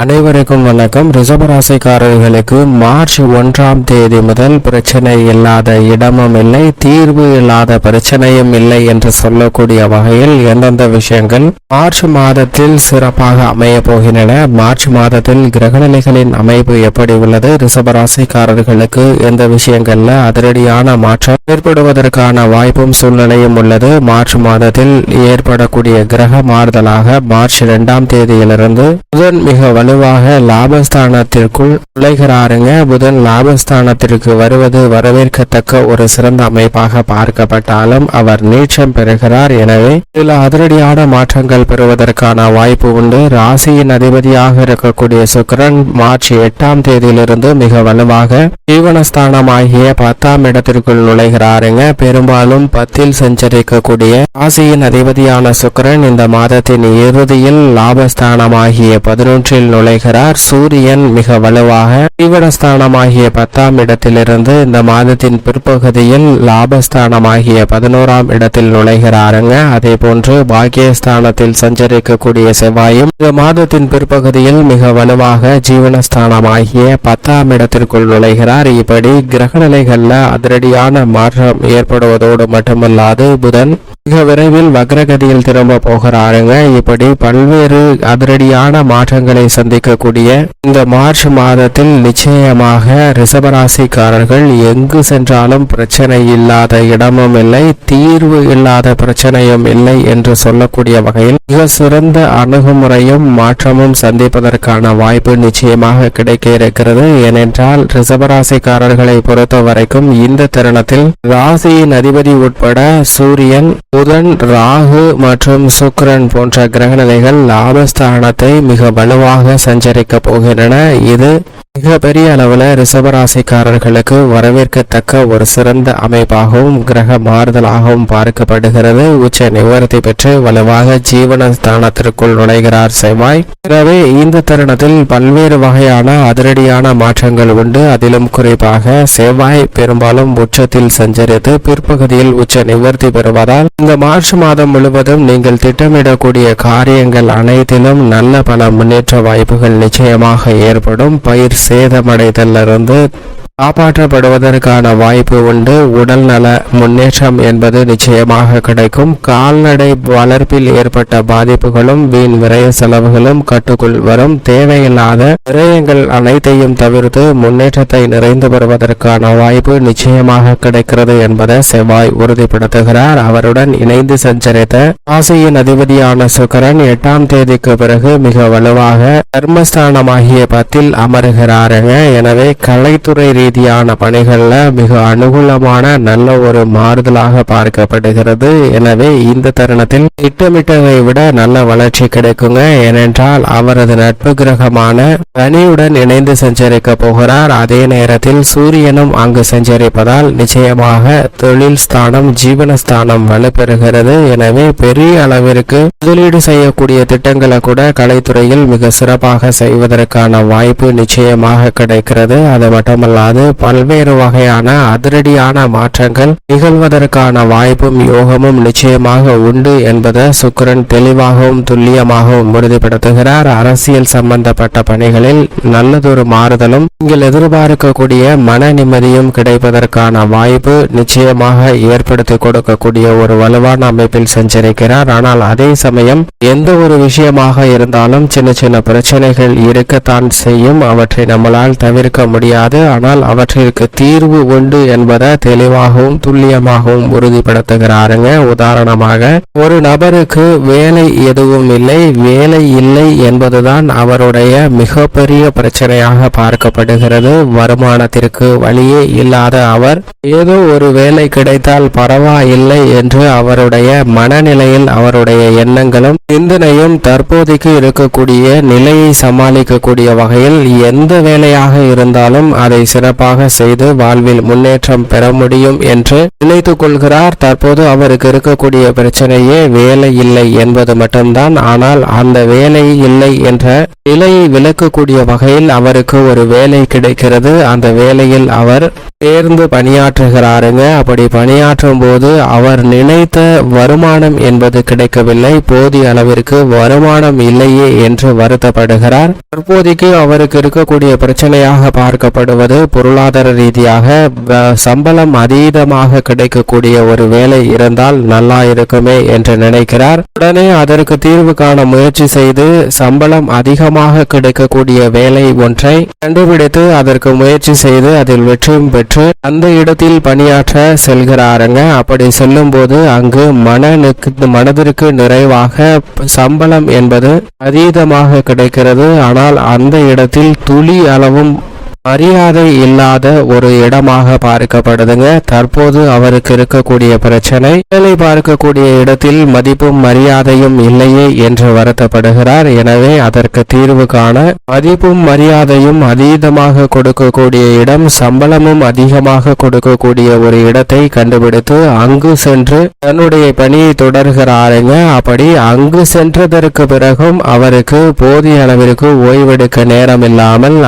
அனைவருக்கும் வணக்கம். ரிஷபராசிக்காரர்களுக்கு மார்ச் 1ஆம் தேதி முதல் பிரச்சனை இல்லாத இடமும் இல்லை, தீர்வு இல்லாத பிரச்சனையும் இல்லை என்று சொல்லக்கூடிய வகையில் எந்தெந்த விஷயங்கள் மார்ச் மாதத்தில் சிறப்பாக அமைய போகின்றன, மார்ச் மாதத்தில் கிரகநிலைகளின் அமைப்பு எப்படி உள்ளது, ரிஷபராசிக்காரர்களுக்கு எந்த விஷயங்கள்ல அதிரடியான மாற்றம் ஏற்படுவதற்கான வாய்ப்பும் சூழ்நிலையும் உள்ளது. மார்ச் மாதத்தில் ஏற்படக்கூடிய கிரக மாறுதலாக மார்ச் 2ஆம் தேதியிலிருந்து புதன் மிக வலுவாக லாபஸ்தானத்திற்குள் நுழைகிறாருங்க. புதன் லாபஸ்தானத்திற்கு வருவது வரவேற்கத்தக்க ஒரு சிறந்த அமைப்பாக பார்க்கப்பட்டாலும் அவர் நீச்சம் பெறுகிறார். எனவே சில அதிரடியான மாற்றங்கள் பெறுவதற்கான வாய்ப்பு உண்டு. ராசியின் அதிபதியாக இருக்கக்கூடிய சுக்கிரன் மார்ச் 8ஆம் தேதியிலிருந்து மிக வலுவாக ஜீவனஸ்தானமாகிய 10ஆம் இடத்திற்குள் நுழைகிறாருங்க. பெரும்பாலும் 10இல் சஞ்சரிக்கக்கூடிய ராசியின் அதிபதியான சுக்கிரன் இந்த மாதத்தின் இறுதியில் லாபஸ்தானமாகிய 11இல் நுழைகிறார். சூரியன் மிக வலுவாக ஜீவனஸ்தானமாகிய 10ஆம் இடத்திலிருந்து இந்த மாதத்தின் பிற்பகுதியில் லாபஸ்தானமாகிய 11ஆம் இடத்தில் நுழைகிறாருங்க. அதே போன்று பாக்கியஸ்தானத்தில் சஞ்சரிக்கக்கூடிய செவ்வாயும் இந்த மாதத்தின் பிற்பகுதியில் மிக வலுவாக ஜீவனஸ்தானமாகிய 10ஆம் இடத்திற்குள் நுழைகிறார். இப்படி கிரகநிலைகள்ல அதிரடியான மாற்றம் ஏற்படுவதோடு மட்டுமல்லாது புதன் மிக விரைவில் வக்ரகதியில் திரும்ப போகிறாருங்க. இப்படி பல்வேறு அதிரடியான மாற்றங்களை சந்திக்கக்கூடிய இந்த மார்ச் மாதத்தில் நிச்சயமாக ரிஷபராசிக்காரர்கள் எங்கு சென்றாலும் பிரச்சனை இல்லாத இடமும் இல்லை, தீர்வு இல்லாத பிரச்சனையும் இல்லை என்று சொல்லக்கூடிய வகையில் மிக சிறந்த அணுகுமுறையும் மாற்றமும் சந்திப்பதற்கான வாய்ப்பு நிச்சயமாக கிடைக்க இருக்கிறது. ஏனென்றால் ரிஷபராசிக்காரர்களை பொறுத்த வரைக்கும் இந்த தருணத்தில் ராசியின் அதிபதி உட்பட சூரியன், புதன், ராகு மற்றும் சுக்கிரன் போன்ற கிரகநிலைகள் லாபஸ்தானத்தை மிக வலுவாக சஞ்சரிக்க போகின்றன. இது மிக பெரிய அளவில் ரிஷபராசிக்காரர்களுக்கு வரவேற்கத்தக்க ஒரு சிறந்த அமைப்பாகவும் கிரக மாறுதலாகவும் பார்க்கப்படுகிறது. உச்ச நிவர்த்தி பெற்று வலுவாக ஜீவனஸ்தானத்திற்குள் நுழைகிறார் செவ்வாய். எனவே இந்த தருணத்தில் பல்வேறு வகையான அதிரடியான மாற்றங்கள் உண்டு. அதிலும் குறிப்பாக செவ்வாய் பெரும்பாலும் உச்சத்தில் சஞ்சரித்து பிற்பகுதியில் உச்ச நிவர்த்தி பெறுவதால் இந்த மார்ச் மாதம் முழுவதும் நீங்கள் திட்டமிடக்கூடிய காரியங்கள் அனைத்திலும் நல்ல பல முன்னேற்ற வாய்ப்புகள் நிச்சயமாக ஏற்படும். பயிர் சேதமடைதலிருந்து காப்பாற்றப்படுவதற்கான வாய்ப்பு உண்டு. உடல் நல முன்னேற்றம் என்பது நிச்சயமாக கிடைக்கும். கால்நடை வளர்ப்பில் ஏற்பட்ட பாதிப்புகளும் வீண் விரய செலவுகளும் கட்டுக்குள் வரும். தேவையில்லாத விரயங்கள் அனைத்தையும் தவிர்த்து முன்னேற்றத்தை நிறைந்து பெறுவதற்கான வாய்ப்பு நிச்சயமாக கிடைக்கிறது என்பதை செவ்வாய் உறுதிப்படுத்துகிறார். அவருடன் இணைந்து சஞ்சரித்த ராசியின் அதிபதியான சுக்கிரன் 8ஆம் தேதிக்கு பிறகு மிக வலுவாக தர்மஸ்தானமாகிய 10இல் அமருகிறாருங்க. எனவே கலைத்துறை ரீதியான பணிகள்ல மிக அனுகூலமான நல்ல ஒரு மாறுதலாக பார்க்கப்படுகிறது. எனவே இந்த தருணத்தில் திட்டமிட்டதை விட நல்ல வளர்ச்சி கிடைக்குங்க. ஏனென்றால் அவரது நட்பு கிரகமான சனியுடன் இணைந்து சஞ்சரிக்க போகிறார். அதே நேரத்தில் சூரியனும் அங்கு சஞ்சரிப்பதால் நிச்சயமாக தொழில் ஸ்தானம், ஜீவனஸ்தானம் வலுப்பெறுகிறது. எனவே பெரிய அளவிற்கு முதலீடு செய்யக்கூடிய திட்டங்களை கூட கலைத்துறையில் மிக சிறப்பாக செய்வதற்கான வாய்ப்பு நிச்சயமாக கிடைக்கிறது. அது மட்டுமல்லாது பல்வேறு வகையான அதிரடியான மாற்றங்கள் நிகழ்வதற்கான வாய்ப்பும் யோகமும் நிச்சயமாக உண்டு என்பதை சுக்கிரன் தெளிவாகவும் துல்லியமாகவும் உறுதிப்படுத்துகிறார். அரசியல் சம்பந்தப்பட்ட பணிகளில் நல்லதொரு மாறுதலும் நீங்கள் எதிர்பார்க்கக்கூடிய மன நிம்மதியும் கிடைப்பதற்கான வாய்ப்பு நிச்சயமாக ஏற்படுத்தி கொடுக்கக்கூடிய ஒரு வலுவான அமைப்பில் சஞ்சரிக்கிறார். ஆனால் அதே சமயம் எந்த ஒரு விஷயமாக இருந்தாலும் சின்ன சின்ன பிரச்சனைகள் இருக்கத்தான் செய்யும். அவற்றை நம்மளால் தவிர்க்க முடியாது. ஆனால் அவற்றிற்கு தீர்வு உண்டு என்பதை தெளிவாகவும் துல்லியமாகவும் உறுதிப்படுத்துகிறாருங்க. உதாரணமாக ஒரு நபருக்கு வேலை எதுவும் இல்லை, வேலை இல்லை என்பதுதான் அவருடைய மிகப்பெரிய பிரச்சனையாக பார்க்கப்படுகிறது. வருமானத்திற்கு வழியே இல்லாத அவர் ஏதோ ஒரு வேலை கிடைத்தால் பரவாயில்லை என்று அவருடைய மனநிலையில் அவருடைய எண்ணங்களும் சிந்தனையும் தற்போதைக்கு இருக்கக்கூடிய நிலையை சமாளிக்கக்கூடிய வகையில் எந்த வேலையாக இருந்தாலும் அதை சிறப்பாக செய்து வாழ்வில் முன்னேற்றம் பெற முடியும் என்று நினைத்துக் கொள்கிறார். தற்போது அவருக்கு இருக்கக்கூடிய பிரச்சனையே வேலை இல்லை என்பது மட்டும்தான். ஆனால் அந்த வேலை இல்லை என்ற நிலையை விளக்கக்கூடிய வகையில் அவருக்கு ஒரு வேலை கிடைக்கிறது. அந்த வேலையில் அவர் சேர்ந்து பணியாற்றுகிறாருங்க. அப்படி பணியாற்றும் போது அவர் நினைத்த வருமானம் என்பது கிடைக்கவில்லை, போதிய அளவிற்கு வருமானம் இல்லையே என்று வருத்தப்படுகிறார். தற்போதைக்கு அவருக்கு இருக்கக்கூடிய பிரச்சனையாக பார்க்கப்படுவது பொருளாதார ரீதியாக சம்பளம் அதீதமாக கிடைக்கக்கூடிய ஒரு வேலை இருந்தால் நல்லா இருக்குமே என்று நினைக்கிறார். உடனே அதற்கு தீர்வு காண முயற்சி செய்து சம்பளம் அதிகமாக கிடைக்கக்கூடிய வேலை ஒன்றை கண்டுபிடித்து அதற்கு முயற்சி செய்து அதில் வெற்றியும் பெற்று அந்த இடத்தில் பணியாற்ற செல்கிறாருங்க. அப்படி செல்லும் போது அங்கு மனதிற்கு நிறைவாக சம்பளம் என்பது அதீதமாக கிடைக்கிறது. ஆனால் அந்த இடத்தில் துளி அளவும் மரியாதை இல்லாத ஒரு இடமாக பார்க்கப்படுதுங்க. தற்போது அவருக்கு இருக்கக்கூடிய பிரச்சனை, வேலை பார்க்கக்கூடிய இடத்தில் மதிப்பும் மரியாதையும் இல்லையே என்று வருத்தப்படுகிறார். எனவே அதற்கு தீர்வு காண மதிப்பும் மரியாதையும் அதீதமாக கொடுக்கக்கூடிய இடம், சம்பளமும் அதிகமாக கொடுக்கக்கூடிய ஒரு இடத்தை கண்டுபிடித்து அங்கு சென்று தன்னுடைய பணியை தொடர்கிறாருங்க. அப்படி அங்கு சென்றதற்கு பிறகும் அவருக்கு போதிய அளவிற்கு ஓய்வெடுக்க நேரம் இல்லாமல்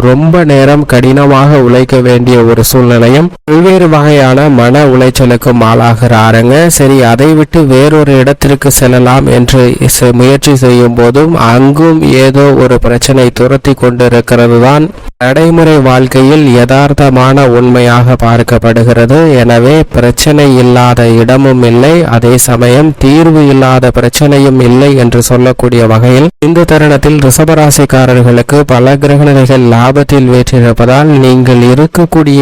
ரொம்ப நேரம் கடினமாக உழைக்க வேண்டிய ஒரு சூழ்நிலையும் பல்வேறு வகையான மன உளைச்சலுக்கும் ஆளாகிறாருங்க. சரி, அதை விட்டு வேறொரு இடத்திற்கு செல்லலாம் என்று முயற்சி செய்யும் போதும் அங்கும் ஏதோ ஒரு பிரச்சனை துரத்தி கொண்டிருக்கிறது தான் நடைமுறை வாழ்க்கையில் யதார்த்தமான உண்மையாக பார்க்கப்படுகிறது. எனவே பிரச்சனை இல்லாத இடமும் இல்லை, அதே சமயம் தீர்வு இல்லாத பிரச்சனையும் இல்லை என்று சொல்லக்கூடிய வகையில் இந்த தருணத்தில் ரிஷபராசிக்காரர்களுக்கு பல கிரகநிலைகள் லாபத்தில் வேற்றிருப்பதால் நீங்கள் இருக்கக்கூடிய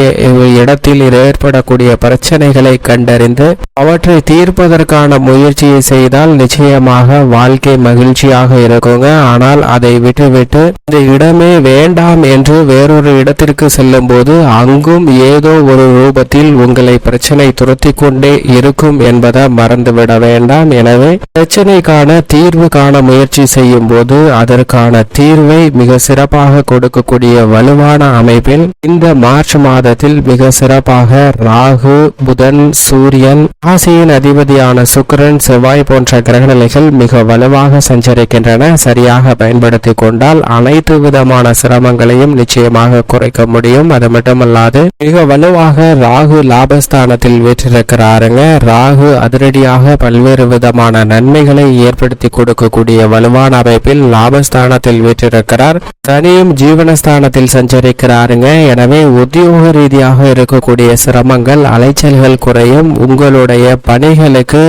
இடத்தில் ஏற்படக்கூடிய பிரச்சனைகளை கண்டறிந்து அவற்றை தீர்ப்பதற்கான முயற்சியை செய்தால் நிச்சயமாக வாழ்க்கை மகிழ்ச்சியாக இருக்குங்க. ஆனால் அதை விட்டுவிட்டு இந்த இடமே வேண்டாம் என்று வேறொரு இடத்திற்கு செல்லும் போது அங்கும் ஏதோ ஒரு ரூபத்தில் உங்களை பிரச்சனை துரத்தி கொண்டே இருக்கும் என்பதை மறந்துவிட வேண்டாம். எனவே பிரச்சனைக்கான தீர்வு காண முயற்சி செய்யும் போது அதற்கான தீர்வை மிக சிறப்பாக கொடுக்கக்கூடிய வலுவான அமைப்பில் இந்த மார்ச் மாதத்தில் மிக சிறப்பாக ராகு, புதன், சூரியன், ராசியின் அதிபதியான சுக்கிரன், செவ்வாய் போன்ற கிரகநிலைகள் மிக வலுவாக சஞ்சரிக்கின்றன. சரியாக பயன்படுத்தி கொண்டால் அனைத்து விதமான சிரமங்களையும் நிச்சயமாக குறைக்க முடியும். அது மட்டுமல்லாது மிக வலுவாக ராகு லாபஸ்தானத்தில் வீற்றிருக்கிறாருங்க. ராகு அதிரடியாக பல்வேறு விதமான நன்மைகளை ஏற்படுத்தி கொடுக்கக்கூடிய வலுவான அமைப்பில் லாபஸ்தானத்தில் வீற்றிருக்கிறார். சனியும் ஜீவனஸ்தானத்தில் சஞ்சரிக்கிறாருங்க. எனவே உத்தியோக ரீதியாக இருக்கக்கூடிய சிரமங்கள், அலைச்சல்கள் குறையும். உங்களுடைய பணிகளுக்கு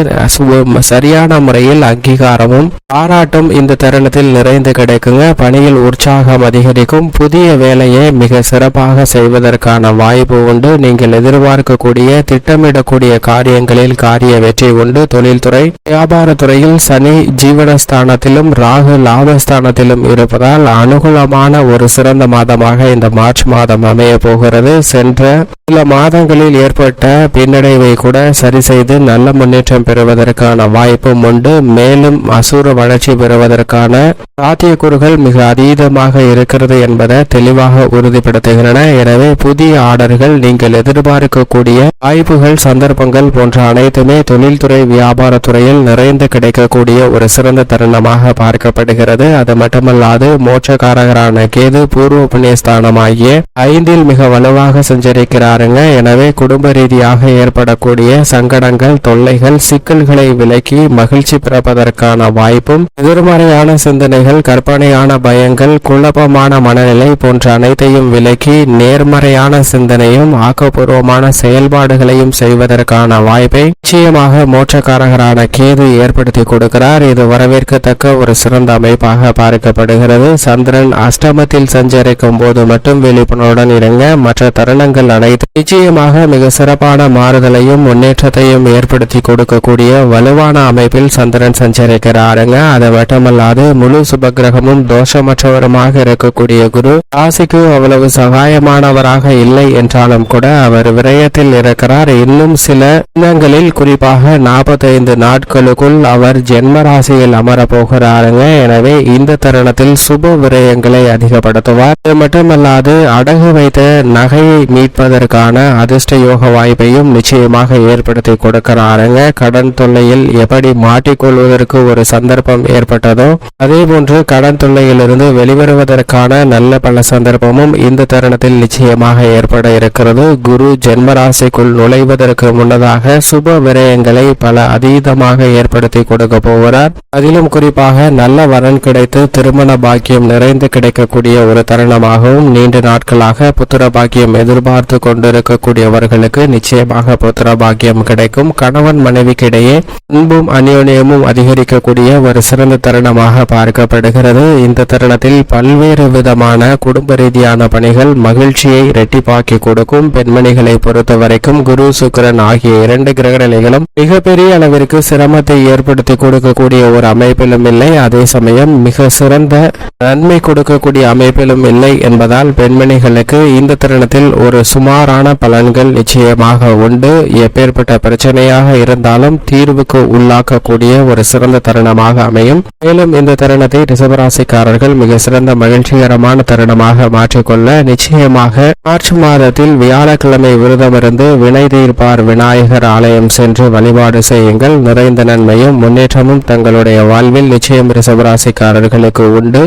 சரியான முறையில் அங்கீகாரமும் பாராட்டும் இந்த தருணத்தில் நிறைந்து கிடைக்குங்க. பணியில் உற்சாகம் அதிகரிக்கும். புதிய வேலையை மிக சிறப்பாக செய்வதற்கான வாய்ப்பு உண்டு. நீங்கள் எதிர்பார்க்கக்கூடிய திட்டமிடக்கூடிய காரியங்களில் காரிய வெற்றி உண்டு. தொழில்துறை, வியாபாரத்துறையில் சனி ஜீவனஸ்தானத்திலும் ராகு லாபஸ்தானத்திலும் இருப்பதால் அனுகூலமான ஒரு சிறந்த மாதமாக இந்த மார்ச் மாதம் அமைய போகிறது. சென்ற சில மாதங்களில் ஏற்பட்ட பின்னடைவை கூட சரி செய்து நல்ல முன்னேற்றம் பெறுவதற்கான வாய்ப்பும் உண்டு. மேலும் அசுர வளர்ச்சி பெறுவதற்கான சாத்தியக்கூறுகள் மிக அதீதமாக இருக்கிறது என்பதை தெளிவாக உறுதிப்படுத்துகின்றன. எனவே புதிய ஆர்டர்கள், நீங்கள் எதிர்பார்க்கக்கூடிய வாய்ப்புகள், சந்தர்ப்பங்கள் போன்ற அனைத்துமே தொழில்துறை, வியாபாரத்துறையில் நிறைந்து கிடைக்கக்கூடிய ஒரு சிறந்த தருணமாக பார்க்கப்படுகிறது. அது மட்டுமல்லாது மோட்சக்காரகரான கேது பூர்வ புண்ணியஸ்தானமாகிய 5இல் மிக வலுவாக சஞ்சரிக்கிறாருங்க. எனவே குடும்ப ரீதியாக ஏற்படக்கூடிய சங்கடங்கள், தொல்லைகள், சிக்கல்களை விலக்கி மகிழ்ச்சி பிறப்பதற்கான வாய்ப்பும், எதிர்மறையான சிந்தனைகள், கற்பனையான பயங்கள், குழப்பமான மனநிலை போன்ற அனைத்தையும் விலக்கி நேர்மறையான சிந்தனையும் ஆக்கப்பூர்வமான செயல்பாடுகளையும் செய்வதற்கான வாய்ப்பை நிச்சயமாக மோட்சக்காரகரான கேது ஏற்படுத்தி கொடுக்கிறார். இது வரவேற்கத்தக்க ஒரு சிறந்த அமைப்பாக பார்க்கப்படுகிறது. சந்திரன் அஷ்டமத்தில் சஞ்சரிக்கும் போது மட்டும் விழிப்புணர்வுடன் இருங்க. மற்ற தருணங்கள் அனைத்து நிச்சயமாக மிக சிறப்பான மாறுதலையும் முன்னேற்றத்தையும் ஏற்படுத்தி கொடுக்கக்கூடிய வலுவான அமைப்பில் சந்திரன் சஞ்சரிக்கிறாருங்க. அது மட்டுமல்லாது முழு சுபகிரகமும் தோஷமற்றவருமாக இருக்கக்கூடிய குரு ராசிக்கு அவ்வளவு சகாயமானவராக இல்லை என்றாலும் கூட அவர் விரயத்தில் இருக்கிறார். இன்னும் சில தினங்களில், குறிப்பாக 45 நாட்களுக்குள் அவர் ஜென்ம ராசியில் அமர போகிறாருங்க. எனவே இந்த தருணத்தில் சுப விரயங்களை அதிகப்படுத்துவார். இது மட்டுமல்லாது அடகு வைத்த நகையை மீட்பதற்கான பெறுவதற்கான அதிர்ஷ்ட யோக வாய்ப்பையும் நிச்சயமாக ஏற்படுத்தி கொடுக்கிறாருங்க. கடன் தொல்லையில் எப்படி மாட்டிக்கொள்வதற்கு ஒரு சந்தர்ப்பம் ஏற்பட்டதோ அதே போன்று கடன் தொல்லையிலிருந்து வெளிவருவதற்கான நல்ல பல சந்தர்ப்பமும் இந்த தருணத்தில் நிச்சயமாக ஏற்பட இருக்கிறது. குரு ஜென்மராசிக்குள் நுழைவதற்கு முன்னதாக சுப விரயங்களை பல அதீதமாக ஏற்படுத்தி கொடுக்க போகிறார். அதிலும் குறிப்பாக நல்ல வரன் கிடைத்து திருமண பாக்கியம் நிறைந்து கிடைக்கக்கூடிய ஒரு தருணமாகவும், நீண்ட நாட்களாக புத்திர பாக்கியம் எதிர்பார்த்து கொண்டிருக்கக்கூடியவர்களுக்கு நிச்சயமாக புத்திர பாக்கியம் கிடைக்கும். கணவன் மனைவிக்கிடையே அன்பும் அந்யோன்யமும் அதிகரிக்கக்கூடிய ஒரு சிறந்த தருணமாக பார்க்கப்படுகிறது. இந்த தருணத்தில் பல்வேறு விதமான குடும்ப ரீதியான பணிகள் மகிழ்ச்சியை இரட்டிப்பாக்கி கொடுக்கும். பெண்மணிகளை பொறுத்த வரைக்கும் குரு சுக்கிரன் ஆகிய 2 கிரக நிலைகளும் மிகப்பெரிய அளவிற்கு சிரமத்தை ஏற்படுத்தி கொடுக்கக்கூடிய ஒரு அமைப்பிலும் இல்லை, அதே சமயம் மிக சிறந்த நன்மை கொடுக்கக்கூடிய அமைப்பிலும் இல்லை என்பதால் பெண்மணிகளுக்கு இந்த தருணத்தில் ஒரு சுமாரான பலன்கள் நிச்சயமாக உண்டு. எப்பேற்பட்ட பிரச்சனையாக இருந்தாலும் தீர்வுக்கு உள்ளாக்கக்கூடிய ஒரு சிறந்த தருணமாக அமையும். மேலும் இந்த தருணத்தை ரிஷபராசிக்காரர்கள் மிக சிறந்த மகிழ்ச்சிகரமான தருணமாக மாற்றிக்கொள்ள நிச்சயமாக மார்ச் மாதத்தில் வியாழக்கிழமை விரதமிருந்து வினை தீர்ப்பார் விநாயகர் ஆலயம் சென்று வழிபாடு செய்யுங்கள். நிறைந்த நன்மையும் முன்னேற்றமும் தங்களுடைய வாழ்வில் நிச்சயம் ரிஷபராசிக்காரர்களுக்கு உண்டு.